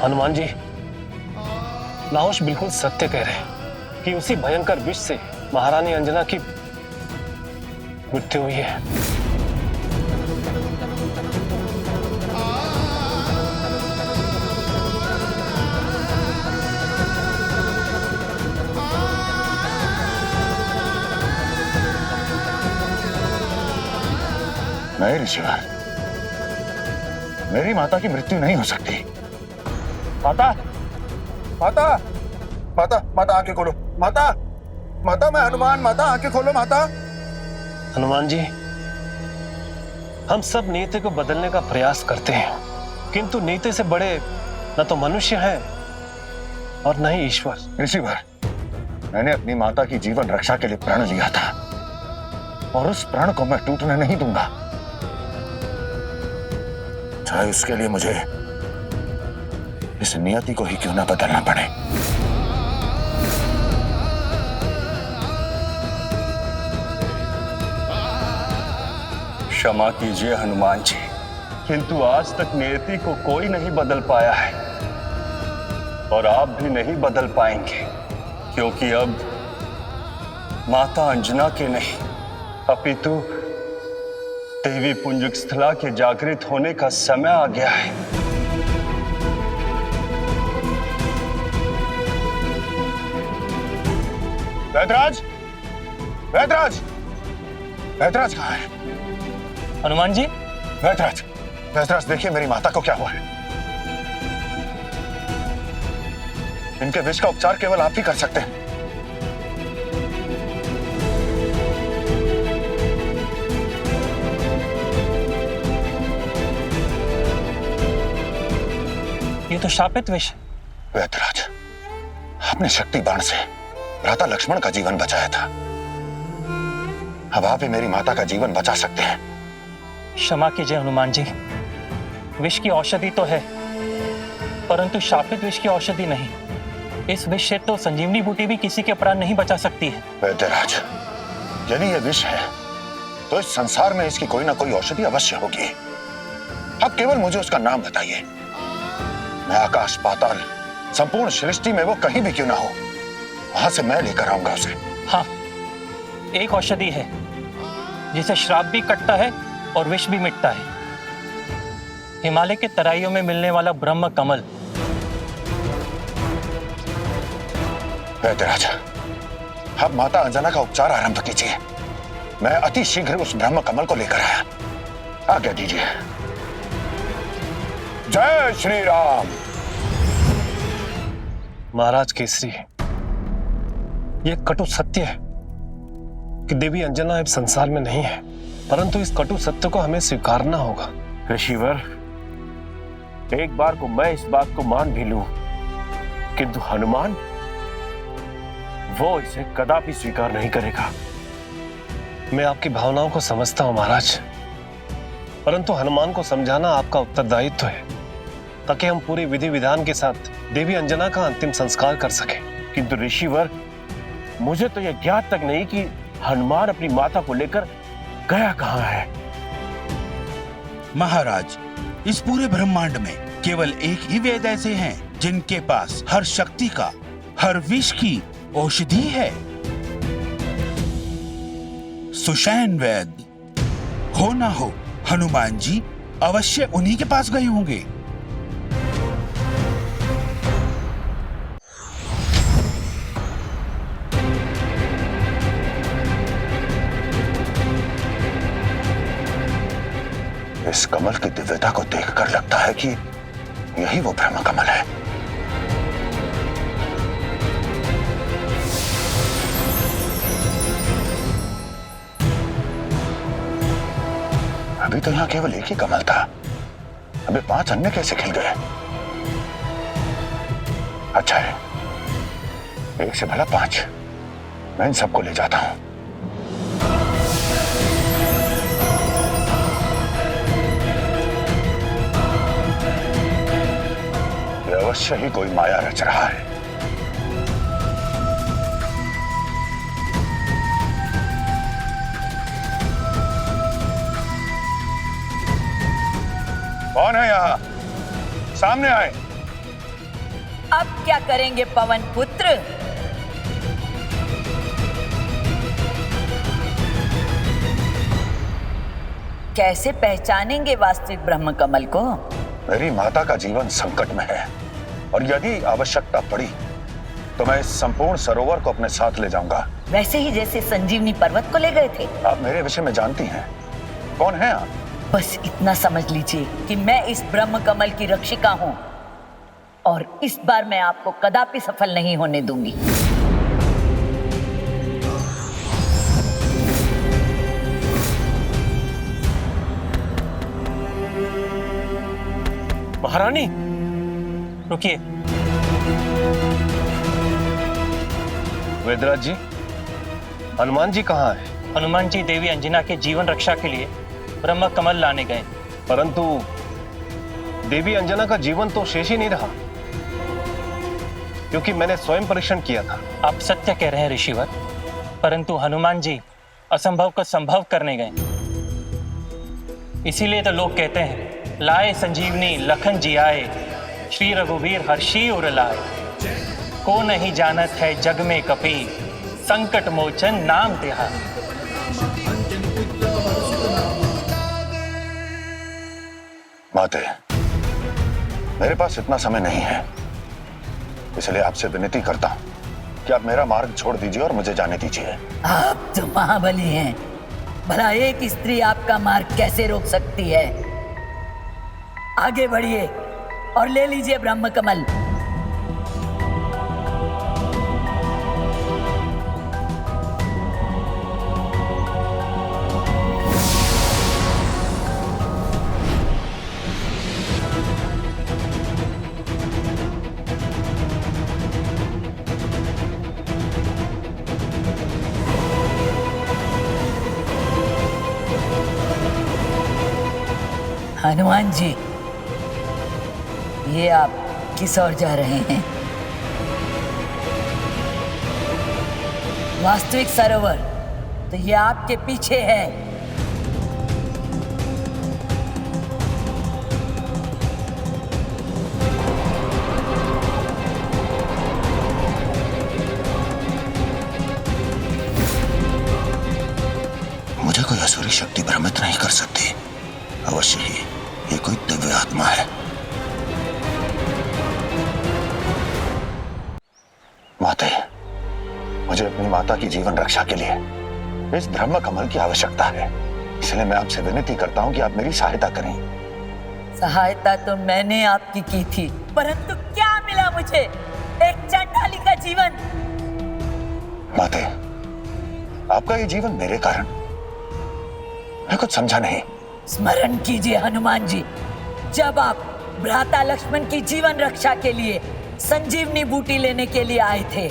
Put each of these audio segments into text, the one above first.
हनुमान जी, लाओश बिल्कुल सत्य कह रहे हैं कि उसी भयंकर विष से महारानी अंजना की मृत्यु हुई है। नहीं ऋषिवर, मेरी माता की मृत्यु नहीं हो सकती। माता, माता, माता, माता आंखें खोलो। माता, माता, मैं हनुमान। माता आंखें खोलो। माता। हनुमान जी, हम सब नीति को बदलने का प्रयास करते हैं, किंतु नीति से बड़े न तो मनुष्य हैं और न ही ईश्वर। ऋषिवर, मैंने अपनी माता की जीवन रक्षा के लिए प्रण लिया था और उस प्रण को मैं टूटने नहीं दूंगा, चाहे उसके लिए मुझे इस नियति को ही क्यों ना बदलना पड़े। क्षमा कीजिए हनुमान जी, किंतु आज तक नियति को कोई नहीं बदल पाया है और आप भी नहीं बदल पाएंगे, क्योंकि अब माता अंजना के नहीं अपितु देवी पुंजस्थला के जागृत होने का समय आ गया है। वैदराज, वैदराज, वैदराज कहाँ है? हनुमान जी, वैदराज, वैदराज देखिए मेरी माता को क्या हुआ है। इनके विष का उपचार केवल आप ही कर सकते हैं। ये तो शापित विष है। वैदराज, आपने शक्ति बाण से भ्राता लक्ष्मण का जीवन बचाया था, अब आप ही मेरी माता का जीवन बचा सकते हैं। क्षमा कीजिए हनुमान जी, विष की औषधि तो है, परंतु शापित विष की औषधि नहीं। इस विष से तो संजीवनी बूटी भी किसी के प्राण नहीं बचा सकती है। वैद्यराज, यदि यह विष है तो इस संसार में इसकी कोई ना कोई औषधि अवश्य होगी। अब केवल मुझे उसका नाम बताइए, मैं आकाश पाताल संपूर्ण सृष्टि में वो कहीं भी क्यों ना हो, वहां से मैं लेकर आऊंगा उसे। हाँ, एक औषधि है जिसे श्राप भी कटता है और विष भी मिटता है। हिमालय के तराइयों में मिलने वाला ब्रह्म कमल। वैद्यराज, अब माता अंजना का उपचार आरंभ कीजिए, मैं अति शीघ्र उस ब्रह्म कमल को लेकर आया। आज्ञा दीजिए। जय श्री राम। महाराज केसरी, यह कटु सत्य है कि देवी अंजना अब संसार में नहीं है, परंतु इस कटु सत्य को हमें स्वीकारना होगा। ऋषिवर, एक बार को मैं इस बात को मान भी लूं, किंतु हनुमान वो इसे कदापि स्वीकार नहीं करेगा। मैं आपकी भावनाओं को समझता हूं महाराज, परंतु हनुमान को समझाना आपका उत्तरदायित्व है, ताकि हम पूरी विधि विधान के साथ देवी अंजना का अंतिम संस्कार कर सकें। किंतु ऋषिवर, मुझे तो यह ज्ञात तक नहीं कि हनुमान अपनी माता को लेकर गया कहां है। महाराज, इस पूरे ब्रह्मांड में केवल एक ही वेद ऐसे हैं जिनके पास हर शक्ति का, हर विष की औषधि है। सुषैण वेद। हो ना हो, हनुमान जी अवश्य उन्हीं के पास गए होंगे। इस कमल की दिव्यता को देखकर लगता है कि यही वो ब्रह्म कमल है। अभी तो यहां केवल एक ही कमल था, अभी 5 अन्य कैसे खिल गए? अच्छा है, एक से भला 5, मैं इन सबको ले जाता हूं। अवश्य ही कोई माया रच रहा है। कौन है यहां? सामने आए। अब क्या करेंगे पवन पुत्र? कैसे पहचानेंगे वास्तविक ब्रह्म कमल को? मेरी माता का जीवन संकट में है और यदि आवश्यकता पड़ी तो मैं इस संपूर्ण सरोवर को अपने साथ ले जाऊंगा। वैसे ही जैसे संजीवनी पर्वत को ले गए थे। आप मेरे विषय में जानती हैं। कौन हैं आप? बस इतना समझ लीजिए कि मैं इस ब्रह्म कमल की रक्षिका हूँ और इस बार मैं आपको कदापि सफल नहीं होने दूंगी। महारानी, रुकिए। वेदराज जी, हनुमान जी कहाँ है? हनुमान जी देवी अंजना के जीवन रक्षा के लिए ब्रह्म कमल लाने गए। परंतु देवी अंजना का जीवन तो शेष ही नहीं रहा, क्योंकि मैंने स्वयं परीक्षण किया था। आप सत्य कह रहे हैं ऋषिवर, परंतु हनुमान जी असंभव को संभव करने गए। इसीलिए तो लोग कहते हैं, लाए संजीवनी लखन जी आए, श्री रघुवीर हर्षी उर लाए। को नहीं जानत है जग में कपी, संकट मोचन नाम तिहार। माते, मेरे पास इतना समय नहीं है, इसलिए आपसे विनती करता हूं कि आप मेरा मार्ग छोड़ दीजिए और मुझे जाने दीजिए। आप तो महाबली हैं, भला एक स्त्री आपका मार्ग कैसे रोक सकती है? आगे बढ़िए और ले लीजिए ब्रह्म कमल। हनुमान जी, ये आप किस ओर जा रहे हैं? वास्तविक सरोवर तो ये आपके पीछे है। मुझे कोई असुरी शक्ति भ्रमित नहीं कर सकती। अवश्य ही ये कोई दिव्य आत्मा है। माते, मुझे अपनी माता की जीवन रक्षा के लिए इस ब्रह्म कमल की आवश्यकता है, इसलिए मैं आपसे विनती करता हूं कि आप मेरी सहायता करें। सहायता तो मैंने आपकी की थी, परंतु क्या मिला मुझे? एक चंडाली का जीवन। माते, आपका ये जीवन मेरे कारण, मैं कुछ समझा नहीं। स्मरण कीजिए हनुमान जी, जब आप भ्राता लक्ष्मण की जीवन रक्षा के लिए संजीवनी बूटी लेने के लिए आए थे।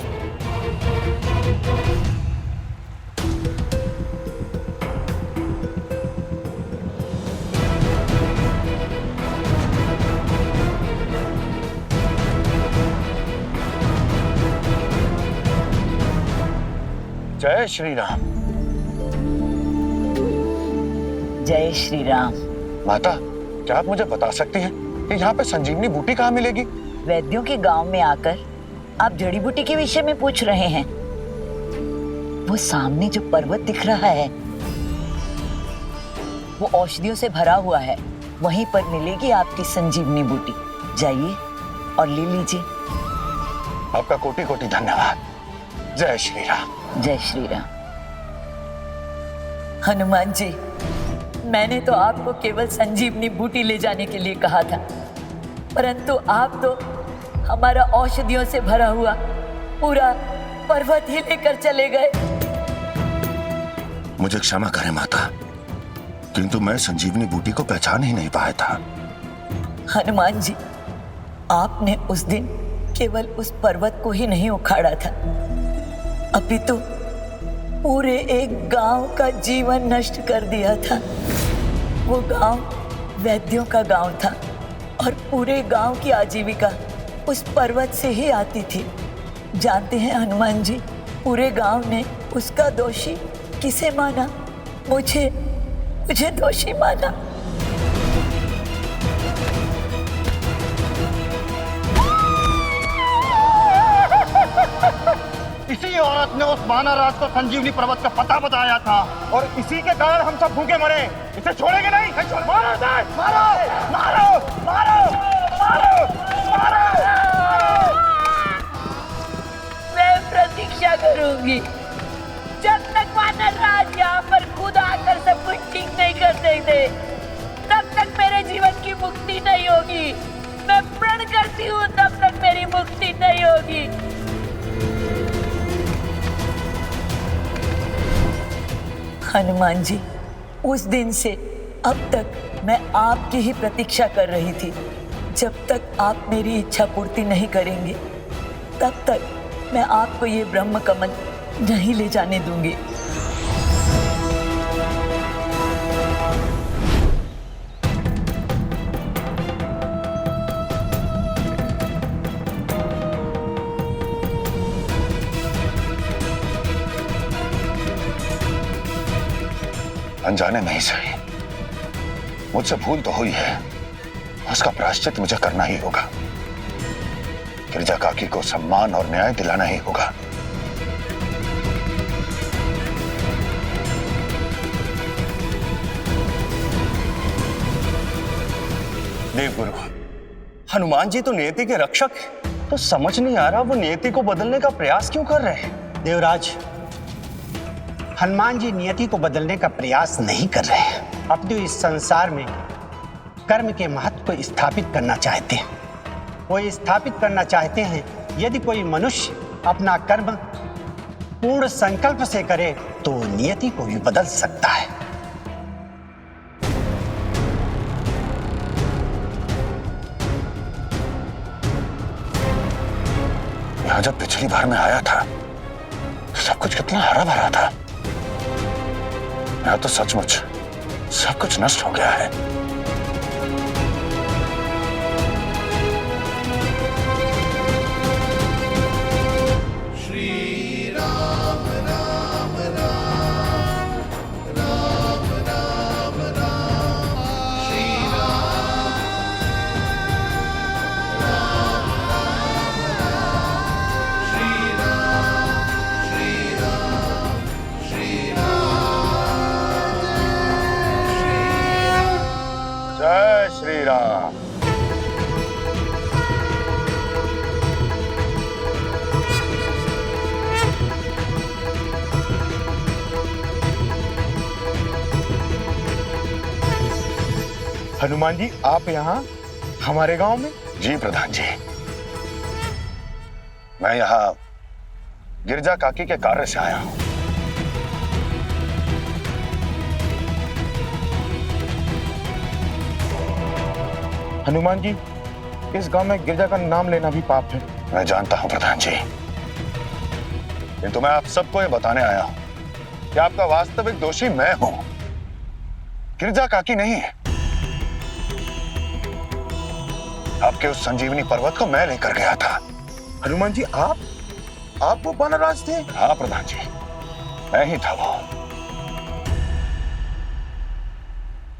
जय श्री राम। जय श्री राम। माता, क्या आप मुझे बता सकती हैं कि यहाँ पे संजीवनी बूटी कहाँ मिलेगी? वैद्यों के गांव में आकर आप जड़ी बूटी के विषय में पूछ रहे हैं? वो सामने जो पर्वत दिख रहा है वो औषधियों से भरा हुआ है, वहीं पर मिलेगी आपकी संजीवनी बूटी। जाइए और ले लीजिए। आपका कोटि कोटि धन्यवाद। जय श्री राम। जय श्री राम। हनुमान जी, मैंने तो आपको केवल संजीवनी बूटी ले जाने के लिए कहा था, परंतु आप तो हमारा औषधियों से भरा हुआ पूरा पर्वत ही लेकर चले गए। मुझे क्षमा करें माता, किंतु मैं संजीवनी बूटी को पहचान ही नहीं पाया था। हनुमान जी, आपने उस दिन केवल उस पर्वत को ही नहीं उखाड़ा था, अपितु पूरे एक गांव का जीवन नष्ट कर दिया था। वो गांव वैद्यों का गांव था और पूरे गांव की आजीविका उस पर्वत से ही आती थी। जानते हैं हनुमान जी, पूरे गांव ने उसका दोषी किसे माना? मुझे दोषी माना। इसी औरत ने उस वानरराज को संजीवनी पर्वत का पता बताया था और इसी के कारण हम सब भूखे मरे। इसे छोड़ेंगे नहीं। मारो इसे! मारो मारो मारो मारो मारो! मैं प्रतीक्षा करूंगी जब तक वानरराज यहाँ पर खुद आकर सब कुछ ठीक नहीं कर देते, तब तक मेरे जीवन की मुक्ति नहीं होगी। मैं प्रण करती हूँ तब तक मेरी मुक्ति नहीं होगी। हनुमान जी, उस दिन से अब तक मैं आपकी ही प्रतीक्षा कर रही थी। जब तक आप मेरी इच्छा पूर्ति नहीं करेंगे, तब तक मैं आपको ये ब्रह्म कमल नहीं ले जाने दूंगी। अनजाने नहीं सही, मुझसे भूल तो हुई है, उसका प्रायश्चित मुझे करना ही होगा। गिरजा काकी को सम्मान और न्याय दिलाना ही होगा। देवगुरु, हनुमान जी तो नियति के रक्षक हैं, तो समझ नहीं आ रहा वो नियति को बदलने का प्रयास क्यों कर रहे हैं। देवराज, हनुमान जी नियति को बदलने का प्रयास नहीं कर रहे हैं। अब तो इस संसार में कर्म के महत्व को स्थापित करना चाहते हैं। वो स्थापित करना चाहते हैं यदि कोई मनुष्य अपना कर्म पूर्ण संकल्प से करे तो नियति को भी बदल सकता है। यहां जब पिछली बार मैं आया था तो सब कुछ कितना हरा भरा था। यहाँ तो सचमुच सब कुछ नष्ट हो गया है। श्री राम राम राम राम राम राम श्री राम राम राम राम श्री राम श्री राम श्री राम जय श्री राम। हनुमान जी, आप यहाँ हमारे गांव में? जी प्रधान जी, मैं यहाँ गिरजा काकी के कार्य से आया हूँ। हनुमान जी, इस गांव में गिरजा का नाम लेना भी पाप है। मैं जानता हूं प्रधान जी, किंतु मैं आप सबको ये बताने आया हूं कि आपका वास्तविक दोषी मैं हूं, गिरजा काकी नहीं है। आपके उस संजीवनी पर्वत को मैं लेकर गया था। हनुमान जी, आप वो वानरराज थे? हाँ प्रधान जी, मैं ही था वो।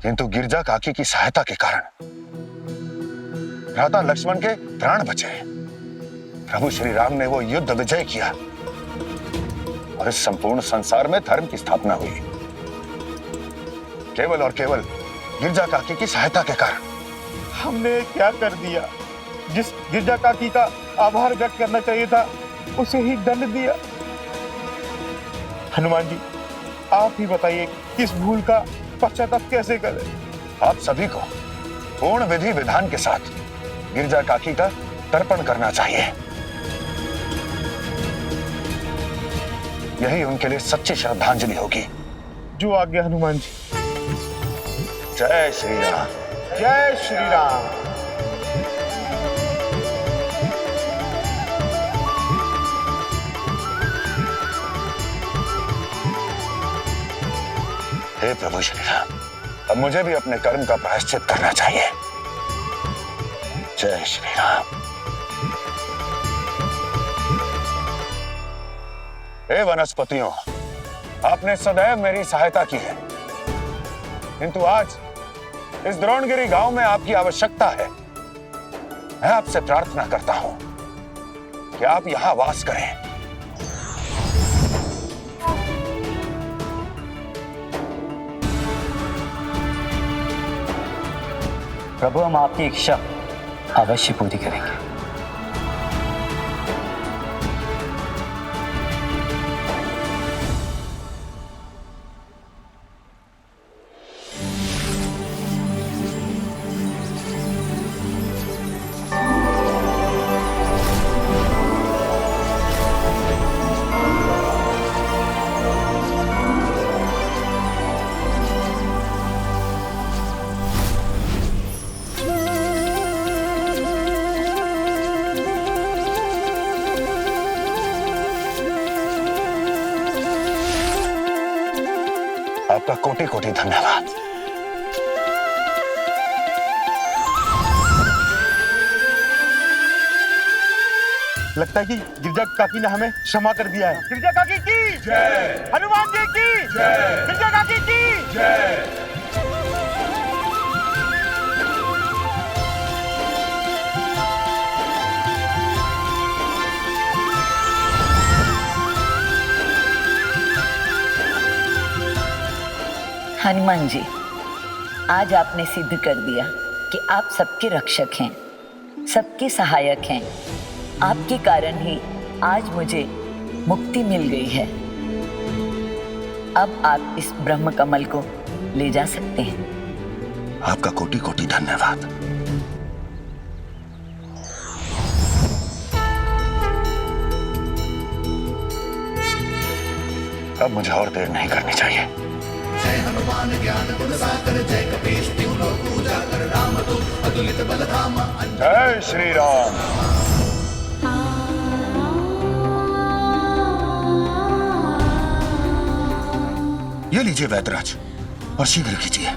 किंतु गिरजा काकी की सहायता के कारण भ्राता लक्ष्मण के प्राण बचे। प्रभु श्री राम ने वो युद्ध विजय किया और इस संपूर्ण संसार में धर्म की स्थापना हुई, केवल और केवल गिरजा काकी की सहायता के कारण। हमने क्या कर दिया? जिस गिरजा काकी का आभार व्यक्त करना चाहिए था उसे ही दंड दिया। हनुमान जी, आप ही बताइए किस भूल का पश्चाताप कैसे करें? आप सभी को पूर्ण विधि विधान के साथ गिरजा काकी का तर्पण करना चाहिए। यही उनके लिए सच्ची श्रद्धांजलि होगी। जो आज्ञा हनुमान जी। जय श्री राम। जय श्री राम। हे प्रभु श्री राम, अब मुझे भी अपने कर्म का प्रायश्चित करना चाहिए। जय श्री राम। हे वनस्पतियों, आपने सदैव मेरी सहायता की है, किंतु आज इस द्रोणगिरी गांव में आपकी आवश्यकता है। मैं आपसे प्रार्थना करता हूं कि आप यहां वास करें। प्रभु, हम आपकी इच्छा अवश्य पूरी करेंगे। आपका कोटि कोटि धन्यवाद। लगता है कि गिरजा काकी ने हमें क्षमा कर दिया है। गिरजा काकी की जय, हनुमान जी की जय, गिरजा काकी की जय। हनुमान जी, आज आपने सिद्ध कर दिया कि आप सबके रक्षक हैं, सबके सहायक हैं। आपके कारण ही आज मुझे मुक्ति मिल गई है। अब आप इस ब्रह्म कमल को ले जा सकते हैं। आपका कोटि कोटि धन्यवाद। अब मुझे और देर नहीं करनी चाहिए। जय हनुमान ज्ञान गुण सागर, जय कपीश तिहु लोक उजागर, राम दूत अतुलित बल धामा। जय श्री राम। ये लीजिए वैद्यराज, और शीघ्र कीजिए।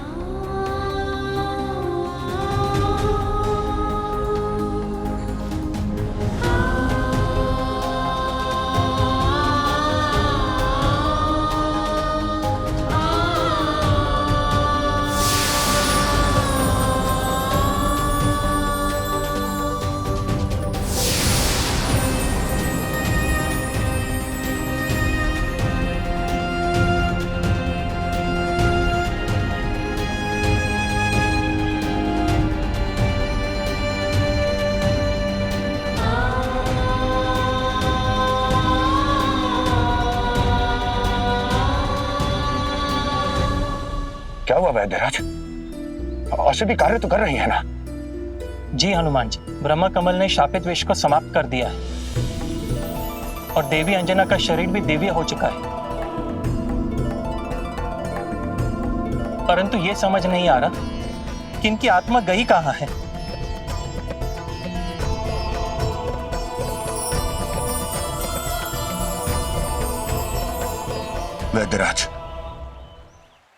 क्या हुआ वैद्यराज? औषधि कार्य तो कर रही है ना? जी हनुमान जी, ब्रह्म कमल ने शापित विष को समाप्त कर दिया है और देवी अंजना का शरीर भी दिव्य हो चुका है। परंतु ये समझ नहीं आ रहा कि इनकी आत्मा गई कहां है। वैद्यराज,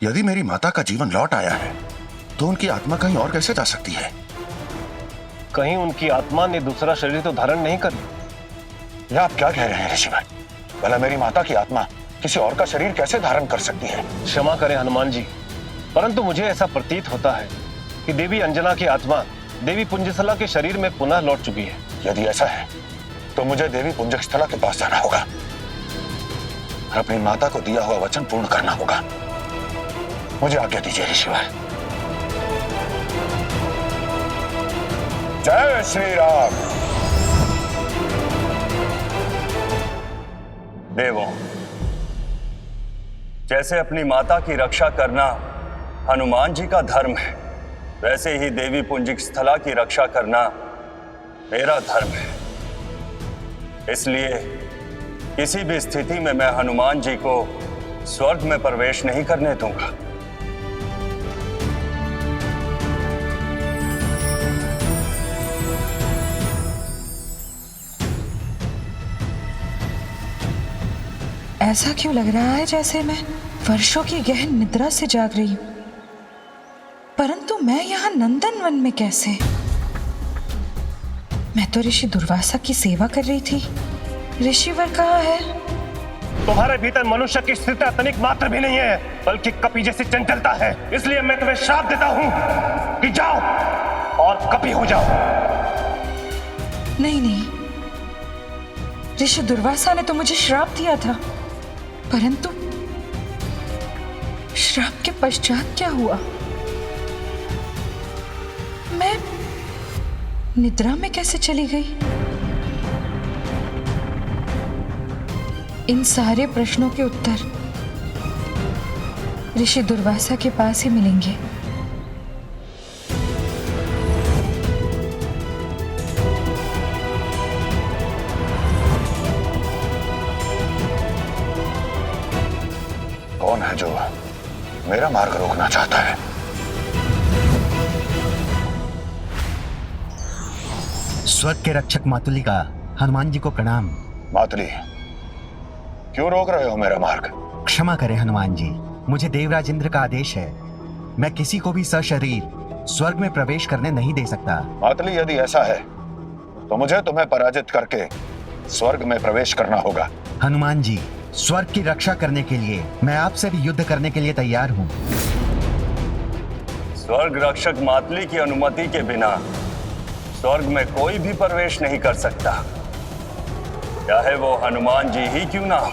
यदि मेरी माता का जीवन लौट आया है तो उनकी आत्मा कहीं और कैसे जा सकती है? कहीं उनकी आत्मा ने दूसरा शरीर तो धारण नहीं कर लिया? यह आप क्या कह रहे हैं ऋषि भाई? भला मेरी माता की आत्मा किसी और का शरीर कैसे धारण कर सकती है? क्षमा करें हनुमान जी, परंतु मुझे ऐसा प्रतीत होता है कि देवी अंजना की आत्मा देवी पुंजस्थला के शरीर में पुनः लौट चुकी है। यदि ऐसा है तो मुझे देवी पुंजस्थला के पास जाना होगा और अपनी माता को दिया हुआ वचन पूर्ण करना होगा। मुझे आज्ञा दीजिए ऋषि भाई। जय श्री राम। देवों, जैसे अपनी माता की रक्षा करना हनुमान जी का धर्म है, वैसे ही देवी पुंजस्थला की रक्षा करना मेरा धर्म है। इसलिए किसी भी स्थिति में मैं हनुमान जी को स्वर्ग में प्रवेश नहीं करने दूंगा। ऐसा क्यों लग रहा है जैसे मैं वर्षों की गहन निद्रा से जाग रही हूं, परंतु मैं यहाँ नंदनवन में कैसे? मैं तो ऋषि दुर्वासा की सेवा कर रही थी। ऋषिवर कहाँ है? तुम्हारे भीतर मनुष्य की स्थिरता तनिक मात्र भी नहीं है, बल्कि कपि जैसी चंचलता है। इसलिए मैं तुम्हें श्राप देता हूं कि जाओ और कपि हो जाओ। नहीं नहीं, ऋषि दुर्वासा ने तो मुझे श्राप दिया था, परंतु श्राप के पश्चात क्या हुआ? निद्रा में कैसे चली गई? इन सारे प्रश्नों के उत्तर ऋषि दुर्वासा के पास ही मिलेंगे। कौन है जो मेरा मार्ग रोकना चाहता है? स्वर्ग के रक्षक मातुली का हनुमान जी को प्रणाम। मातुली, क्यों रोक रहे हो मेरा मार्ग? क्षमा करें हनुमान जी, मुझे देवराज इंद्र का आदेश है। मैं किसी को भी सशरीर स्वर्ग में प्रवेश करने नहीं दे सकता। मातुली, यदि ऐसा है तो मुझे तुम्हें पराजित करके स्वर्ग में प्रवेश करना होगा। हनुमान जी, स्वर्ग की रक्षा करने के लिए मैं आपसे भी युद्ध करने के लिए तैयार हूँ। स्वर्ग रक्षक मातली की अनुमति के बिना स्वर्ग में कोई भी प्रवेश नहीं कर सकता, चाहे वो हनुमान जी ही क्यों ना हो।